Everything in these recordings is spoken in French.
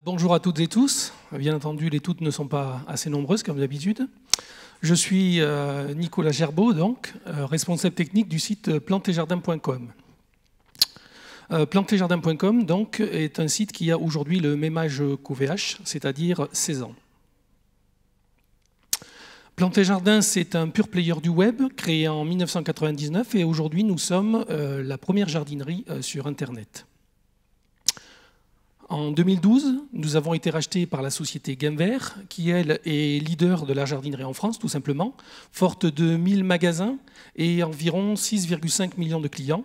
Bonjour à toutes et tous. Bien entendu, les toutes ne sont pas assez nombreuses comme d'habitude. Je suis Nicolas Gerbeau, donc, responsable technique du site plantetjardin.com. Plantetjardin.com donc, est un site qui a aujourd'hui le même âge qu'OVH, c'est-à-dire 16 ans. Plantetjardin, c'est un pur player du web, créé en 1999, et aujourd'hui nous sommes la première jardinerie sur Internet. En 2012, nous avons été rachetés par la société Gamever, qui, elle, est leader de la jardinerie en France, tout simplement, forte de 1000 magasins et environ 6,5 millions de clients.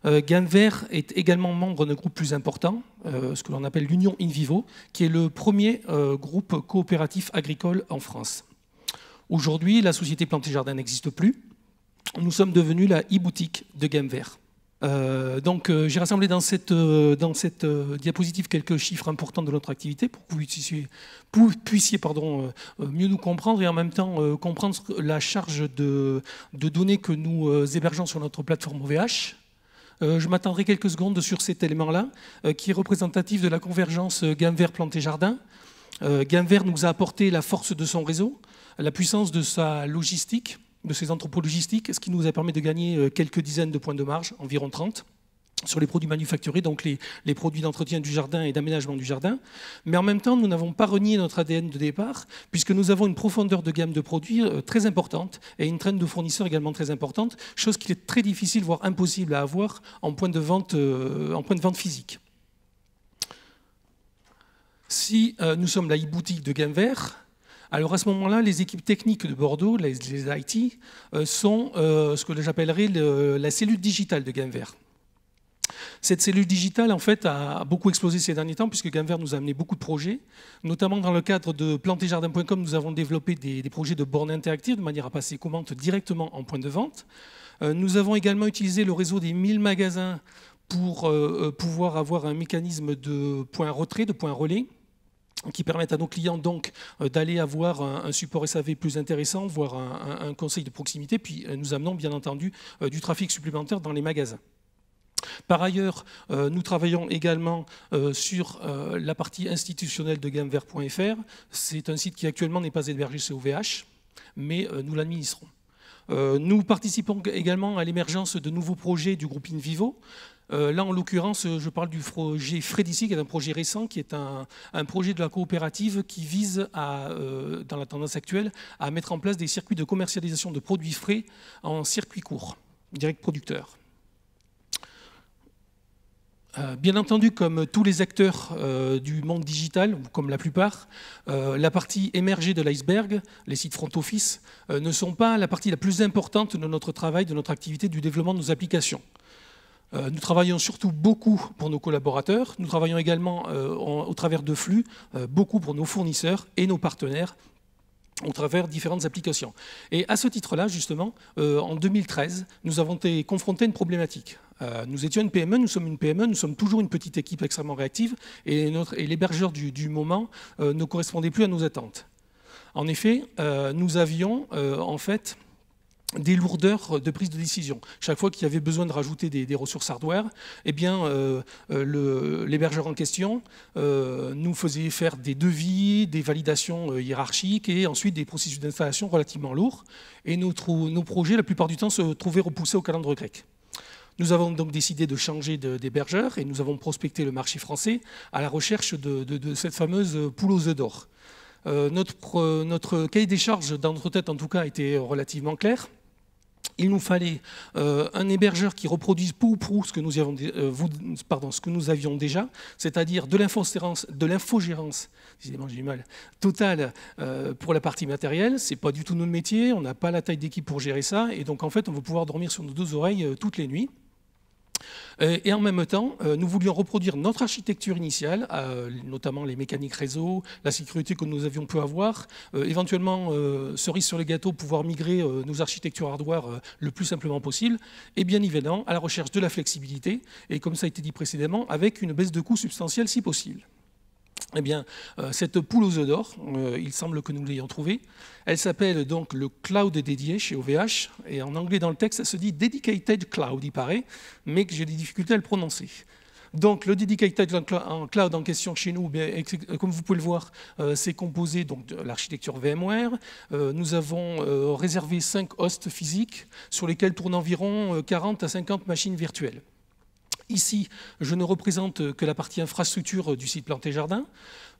Gamever est également membre d'un groupe plus important, ce que l'on appelle l'Union InVivo, qui est le premier groupe coopératif agricole en France. Aujourd'hui, la société Plantetjardin n'existe plus. Nous sommes devenus la e-boutique de Gamever. J'ai rassemblé dans cette diapositive quelques chiffres importants de notre activité pour que vous puissiez mieux nous comprendre et en même temps comprendre la charge de données que nous hébergeons sur notre plateforme OVH. Je m'attendrai quelques secondes sur cet élément-là, qui est représentatif de la convergence Gamever-Plantetjardin. Gamever nous a apporté la force de son réseau, la puissance de sa logistique, de ces entrepôts logistiques, ce qui nous a permis de gagner quelques dizaines de points de marge, environ 30, sur les produits manufacturés, donc les produits d'entretien du jardin et d'aménagement du jardin. Mais en même temps, nous n'avons pas renié notre ADN de départ, puisque nous avons une profondeur de gamme de produits très importante et une traîne de fournisseurs également très importante, chose qu'il est très difficile, voire impossible à avoir en point de vente physique. Si nous sommes la e-boutique de Gamever, alors à ce moment-là, les équipes techniques de Bordeaux, les IT, sont ce que j'appellerais la cellule digitale de Gamever. Cette cellule digitale, en fait, a beaucoup explosé ces derniers temps puisque Gamever nous a amené beaucoup de projets. Notamment dans le cadre de plantetjardin.com, nous avons développé des projets de bornes interactives de manière à passer commande directement en point de vente. Nous avons également utilisé le réseau des 1000 magasins pour pouvoir avoir un mécanisme de point retrait, de point relais, qui permettent à nos clients donc d'aller avoir un support SAV plus intéressant, voire un conseil de proximité, puis nous amenons bien entendu du trafic supplémentaire dans les magasins. Par ailleurs, nous travaillons également sur la partie institutionnelle de gamever.fr. C'est un site qui actuellement n'est pas hébergé chez OVH, mais nous l'administrons. Nous participons également à l'émergence de nouveaux projets du groupe InVivo. Là, en l'occurrence, je parle du projet Frédici, qui est un projet récent, qui est un projet de la coopérative qui vise, dans la tendance actuelle, à mettre en place des circuits de commercialisation de produits frais en circuit court, direct producteur. Bien entendu, comme tous les acteurs du monde digital, comme la plupart, la partie émergée de l'iceberg, les sites front office, ne sont pas la partie la plus importante de notre travail, de notre activité, du développement de nos applications. Nous travaillons surtout beaucoup pour nos collaborateurs. Nous travaillons également au travers de flux, beaucoup pour nos fournisseurs et nos partenaires, au travers de différentes applications. Et à ce titre-là, justement, en 2013, nous avons été confrontés à une problématique. Nous étions une PME, nous sommes une PME, nous sommes toujours une petite équipe extrêmement réactive, et l'hébergeur du moment ne correspondait plus à nos attentes. En effet, nous avions en fait des lourdeurs de prise de décision. Chaque fois qu'il y avait besoin de rajouter des ressources hardware, eh bien, l'hébergeur en question nous faisait faire des devis, des validations hiérarchiques et ensuite des processus d'installation relativement lourds. Et nos projets, la plupart du temps, se trouvaient repoussés au calendrier grec. Nous avons donc décidé de changer d'hébergeur et nous avons prospecté le marché français à la recherche de cette fameuse poule aux œufs d'or. Notre cahier des charges, dans notre tête en tout cas, était relativement clair. Il nous fallait un hébergeur qui reproduise peu ou prou ce que nous avions déjà, c'est-à-dire de l'infogérance totale pour la partie matérielle. Ce n'est pas du tout notre métier, on n'a pas la taille d'équipe pour gérer ça, et donc en fait on va pouvoir dormir sur nos deux oreilles toutes les nuits. Et en même temps, nous voulions reproduire notre architecture initiale, notamment les mécaniques réseau, la sécurité que nous avions pu avoir, éventuellement, cerise sur le gâteau, pouvoir migrer nos architectures hardware le plus simplement possible, et bien évidemment à la recherche de la flexibilité, et comme ça a été dit précédemment, avec une baisse de coût substantielle si possible. Eh bien, cette poule aux œufs d'or, il semble que nous l'ayons trouvée. Elle s'appelle donc le cloud dédié chez OVH. Et en anglais, dans le texte, ça se dit Dedicated Cloud, il paraît, mais que j'ai des difficultés à le prononcer. Donc le Dedicated en Cloud en question chez nous, bien, comme vous pouvez le voir, c'est composé donc, de l'architecture VMware. Nous avons réservé 5 hosts physiques sur lesquels tournent environ 40 à 50 machines virtuelles. Ici, je ne représente que la partie infrastructure du site Planté-Jardin.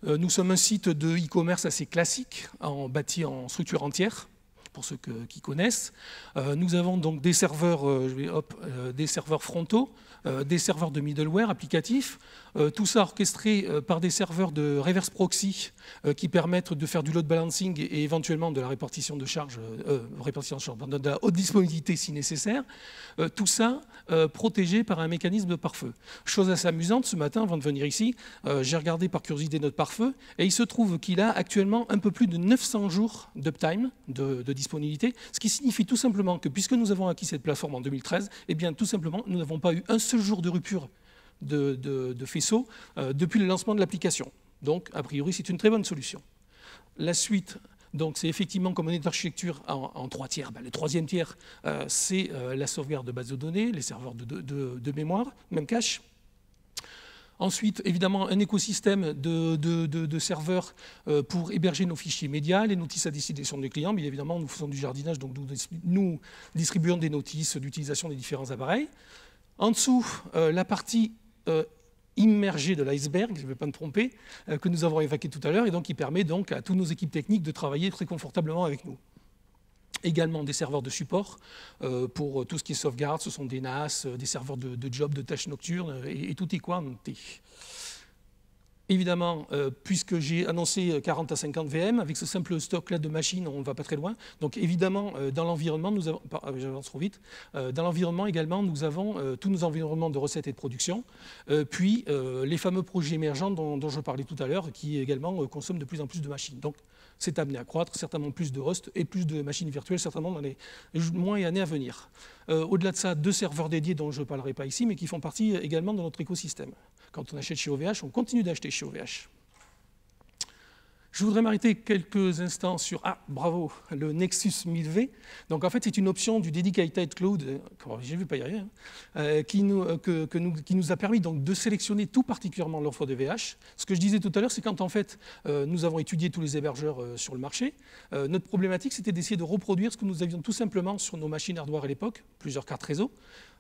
Nous sommes un site de e-commerce assez classique, bâti en structure entière, pour ceux qui connaissent. Nous avons donc des serveurs, des serveurs frontaux, des serveurs de middleware applicatifs, tout ça orchestré par des serveurs de reverse proxy qui permettent de faire du load balancing et éventuellement de la répartition de charge, de la haute disponibilité si nécessaire. Tout ça protégé par un mécanisme de pare-feu. Chose assez amusante, ce matin, avant de venir ici, j'ai regardé par curiosité notre pare-feu et il se trouve qu'il a actuellement un peu plus de 900 jours d'uptime, de disponibilité, ce qui signifie tout simplement que puisque nous avons acquis cette plateforme en 2013, eh bien tout simplement, nous n'avons pas eu un seul jour de rupture de faisceau depuis le lancement de l'application. Donc, a priori, c'est une très bonne solution. La suite, donc, c'est effectivement comme on est d'architecture en 3 tiers. Le 3e tiers, c'est la sauvegarde de base de données, les serveurs de mémoire, même cache. Ensuite, évidemment, un écosystème de serveurs pour héberger nos fichiers médias, les notices à destination des clients. Bien évidemment, nous faisons du jardinage, donc nous distribuons des notices d'utilisation des différents appareils. En dessous, la partie immergée de l'iceberg, je ne vais pas me tromper, que nous avons évoqué tout à l'heure, et donc qui permet donc à toutes nos équipes techniques de travailler très confortablement avec nous. Également des serveurs de support pour tout ce qui est sauvegarde, ce sont des NAS, des serveurs de job, de tâches nocturnes, et tout est quanté. Évidemment, puisque j'ai annoncé 40 à 50 VM, avec ce simple stock-là de machines, on ne va pas très loin. Donc évidemment, dans l'environnement, nous avons, j'avance trop vite, dans l'environnement également, nous avons tous nos environnements de recettes et de production, puis les fameux projets émergents dont je parlais tout à l'heure, qui également consomment de plus en plus de machines. Donc c'est amené à croître, certainement plus de hosts et plus de machines virtuelles, certainement dans les mois et années à venir. Au-delà de ça, 2 serveurs dédiés dont je ne parlerai pas ici, mais qui font partie également de notre écosystème. Quand on achète chez OVH, on continue d'acheter chez OVH. Je voudrais m'arrêter quelques instants sur, bravo, le Nexus 1000V. Donc en fait, c'est une option du Dedicated Cloud, j'ai vu pas y arriver, qui nous a permis donc de sélectionner tout particulièrement l'offre de VH. Ce que je disais tout à l'heure, c'est quand en fait, nous avons étudié tous les hébergeurs sur le marché. Notre problématique, c'était d'essayer de reproduire ce que nous avions tout simplement sur nos machines hardware à l'époque, plusieurs cartes réseau,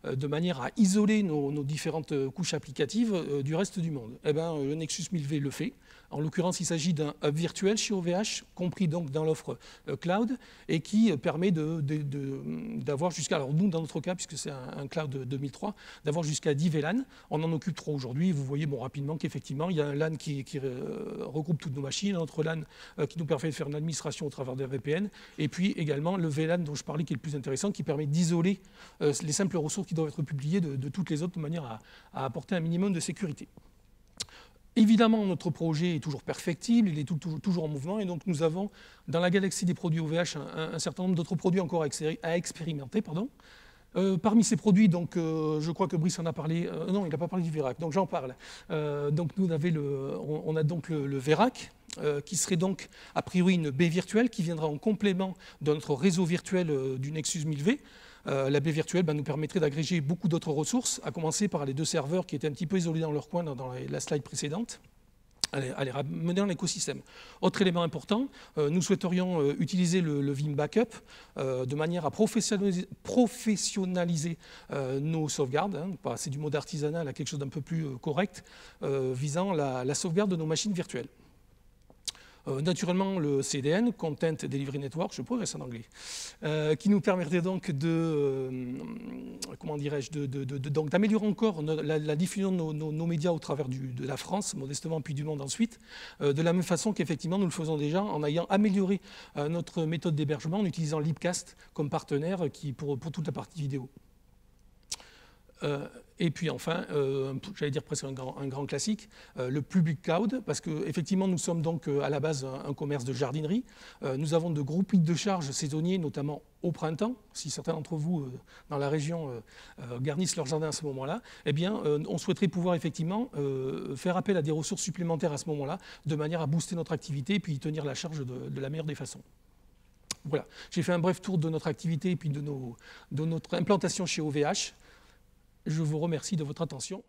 de manière à isoler nos différentes couches applicatives du reste du monde. Eh bien, le Nexus 1000V le fait. En l'occurrence, il s'agit d'un hub virtuel chez OVH, compris donc dans l'offre cloud, et qui permet d'avoir jusqu'à, alors nous dans notre cas, puisque c'est un cloud de 2003, d'avoir jusqu'à 10 VLAN. On en occupe 3 aujourd'hui. Vous voyez rapidement qu'effectivement, il y a un LAN qui regroupe toutes nos machines, un autre LAN qui nous permet de faire une administration au travers d'un VPN, et puis également le VLAN dont je parlais qui est le plus intéressant, qui permet d'isoler les simples ressources qui doivent être publiées de toutes les autres de manière à apporter un minimum de sécurité. Évidemment, notre projet est toujours perfectible, il est toujours en mouvement, et donc nous avons dans la galaxie des produits OVH un certain nombre d'autres produits encore à expérimenter. Parmi ces produits, donc, je crois que Brice en a parlé, non, il n'a pas parlé du Verac, donc j'en parle. Donc on a donc le Verac, qui serait donc a priori une baie virtuelle qui viendra en complément de notre réseau virtuel du Nexus 1000V. La baie virtuelle nous permettrait d'agréger beaucoup d'autres ressources, à commencer par les 2 serveurs qui étaient un petit peu isolés dans leur coin dans la slide précédente, à les ramener dans l'écosystème. Autre élément important, nous souhaiterions utiliser le Vim Backup de manière à professionnaliser nos sauvegardes, passer du mode artisanal à quelque chose d'un peu plus correct, visant la sauvegarde de nos machines virtuelles. Naturellement, le CDN, Content Delivery Network, je pourrais rester en anglais, qui nous permettrait donc d'améliorer encore la diffusion de nos médias au travers de la France, modestement, puis du monde ensuite, de la même façon qu'effectivement nous le faisons déjà en ayant amélioré notre méthode d'hébergement en utilisant Libcast comme partenaire pour toute la partie vidéo. Et puis enfin, j'allais dire presque un grand classique, le public cloud, parce qu'effectivement nous sommes donc à la base un commerce de jardinerie. Nous avons de gros pics de charges saisonniers, notamment au printemps. Si certains d'entre vous dans la région garnissent leur jardin à ce moment-là, eh bien on souhaiterait pouvoir effectivement faire appel à des ressources supplémentaires à ce moment-là, de manière à booster notre activité et puis tenir la charge de la meilleure des façons. Voilà, j'ai fait un bref tour de notre activité et puis de notre implantation chez OVH. Je vous remercie de votre attention.